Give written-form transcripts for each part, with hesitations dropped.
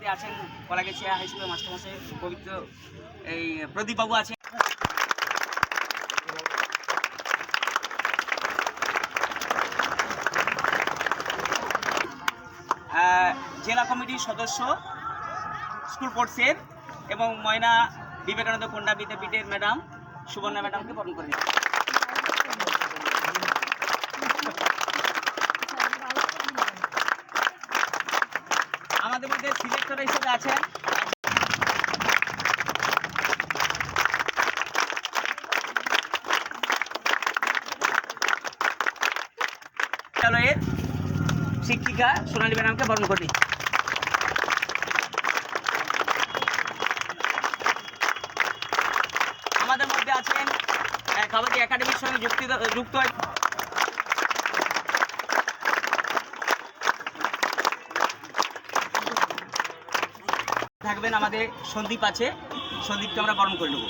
মধ্যে আছেন কলাগাছিয়া হাই স্কুলের মাস্টারমশাই পবিত্র এই প্রদীপবাবু আছেন। জেলা কমিটির সদস্য স্কুল স্পোর্টসের এবং ময়না বিবেকানন্দ কন্যা বিদ্যাপীঠের ম্যাডাম সুবর্ণা ম্যাডামকে বরণ করে দিচ্ছি। আমাদের মধ্যে সিলেক্টর হিসেবে আছেন বিদ্যালয়ের শিক্ষিকা সোনালী ম্যাডামকে বরণ করি। আমাদের মধ্যে আছেন কাবাডি একাডেমির সঙ্গে যুক্ত থাকবেন আমাদের সন্দীপ আছে, সন্দীপকে আমরা বরণ করে নেব।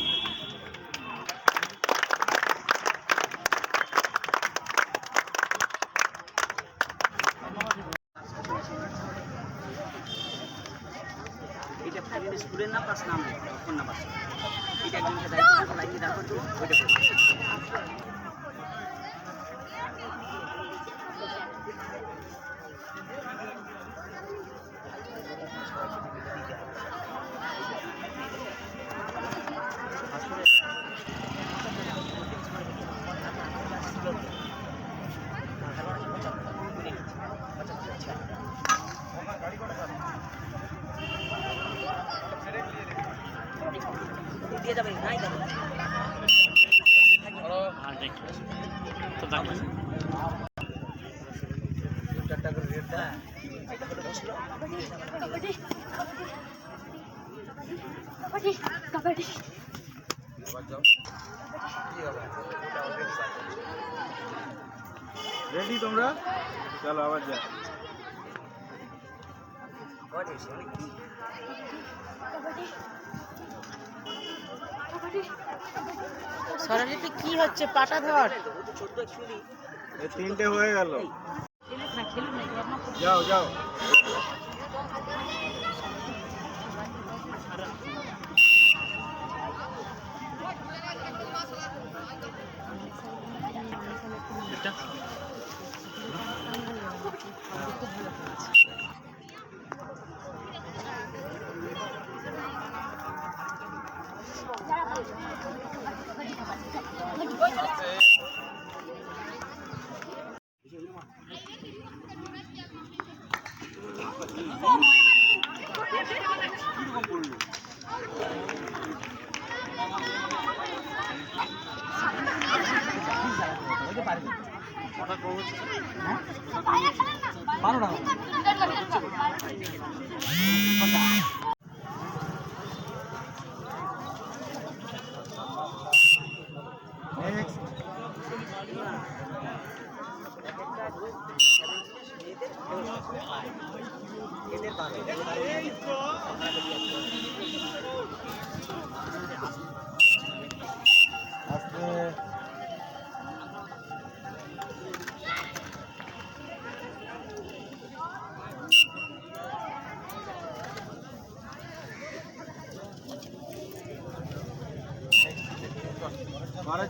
এটা প্রাইভেট স্কুলের না পাস নাম কোন না পাস এটা একজনকে দায়িত্ব লাগিয়ে রাখো তো ওইটা করো। দিয়ে যাবে নাই যাবে তো দেখো চারটা করে রেট দা এটা করে বসলো কাবাডি কাবাডি কাবাডি আবার যাও কি হবে এটা অলরেডি রেডি তোমরা চলো আবার যাও কাবাডি কাবাডি সরালিতে কি হচ্ছে পাটা ধর এই তিনটে হয়ে গেল যাও যাও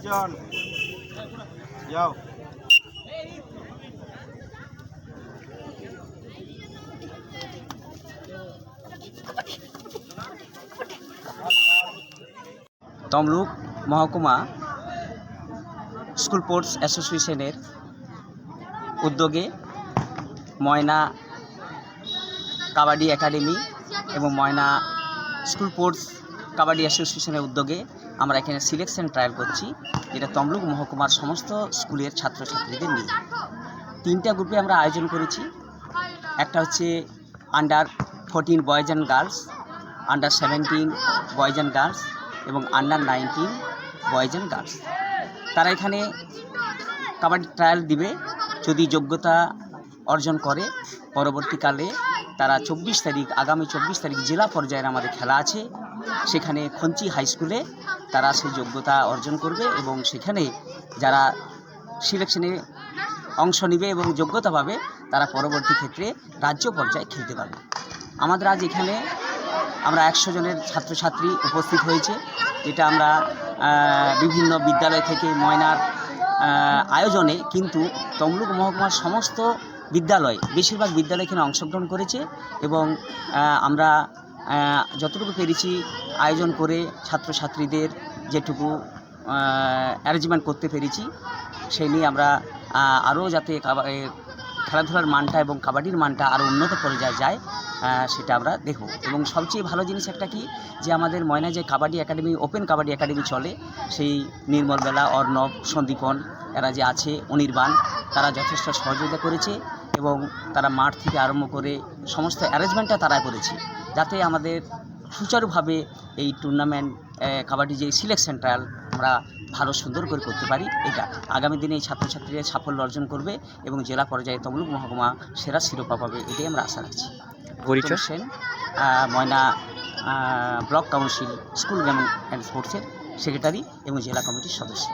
জন যাও তমলুক মহকুমা স্কুল স্পোর্টস অ্যাসোসিয়েশনের উদ্যোগে ময়না কাবাডি একাডেমি এবং ময়না স্কুল স্পোর্টস কাবাডি অ্যাসোসিয়েশনের উদ্যোগে আমরা এখানে সিলেকশন ট্রায়াল করছি, যেটা তমলুক মহকুমার সমস্ত স্কুলের ছাত্রছাত্রীদের নিয়ে। তিনটা গ্রুপে আমরা আয়োজন করেছি। একটা হচ্ছে under 14 boys and girls, under 17 boys and girls এবং আন্ডার 19 বয়েজ অ্যান্ড গার্লস। তারা এখানে কাবাডি ট্রায়াল দিবে। যদি যোগ্যতা অর্জন করে পরবর্তীকালে তারা আগামী 24 তারিখ জেলা পর্যায়ের আমাদের খেলা আছে, সেখানে খঞ্চি হাই স্কুলে তারা সেই যোগ্যতা অর্জন করবে এবং সেখানে যারা সিলেকশনে অংশ নেবে এবং যোগ্যতা পাবে তারা পরবর্তী ক্ষেত্রে রাজ্য পর্যায়ে খেলতে পারবে। আমাদের আজ এখানে আমরা 100 জনের ছাত্রছাত্রী উপস্থিত হয়েছে, যেটা আমরা বিভিন্ন বিদ্যালয় থেকে ময়নার আয়োজনে, কিন্তু তমলুক মহকুমার সমস্ত বিদ্যালয়, বেশিরভাগ বিদ্যালয় এখানে অংশগ্রহণ করেছে এবং আমরা যতটুকু পেরেছি আয়োজন করে ছাত্রছাত্রীদের যেটুকু অ্যারেঞ্জমেন্ট করতে পেরেছি সেই নিয়ে আমরা আরও যাতে খেলাধুলার মানটা এবং কাবাডির মানটা আরও উন্নত পর্যায়ে যায় সেটা আমরা দেখব। এবং সবচেয়ে ভালো জিনিস একটা কি, যে আমাদের ময়না যে kabaddi academy, open kabaddi academy চলে, সেই নির্মলবেলা, অর্ণব, সন্দীপন এরা যে আছে, অনির্বাণ, তারা যথেষ্ট সহযোগিতা করেছে এবং তারা মাঠ থেকে আরম্ভ করে সমস্ত অ্যারেঞ্জমেন্টটা তারা করেছে, যাতে আমাদের সুচারুভাবে এই টুর্নামেন্ট কাবাডি যে সিলেকশন ট্রায়াল আমরা ভালো সুন্দর করে করতে পারি। এটা আগামী দিনে এই ছাত্রছাত্রীরা সাফল্য অর্জন করবে এবং জেলা পর্যায়ে তমলুক মহকুমা সেরা শিরোপা পাবে, এটাই আমরা আশা রাখছি। পরিচয়? Sen, Moyna block council school gaming and স্পোর্টসের সেক্রেটারি এবং জেলা কমিটির সদস্য।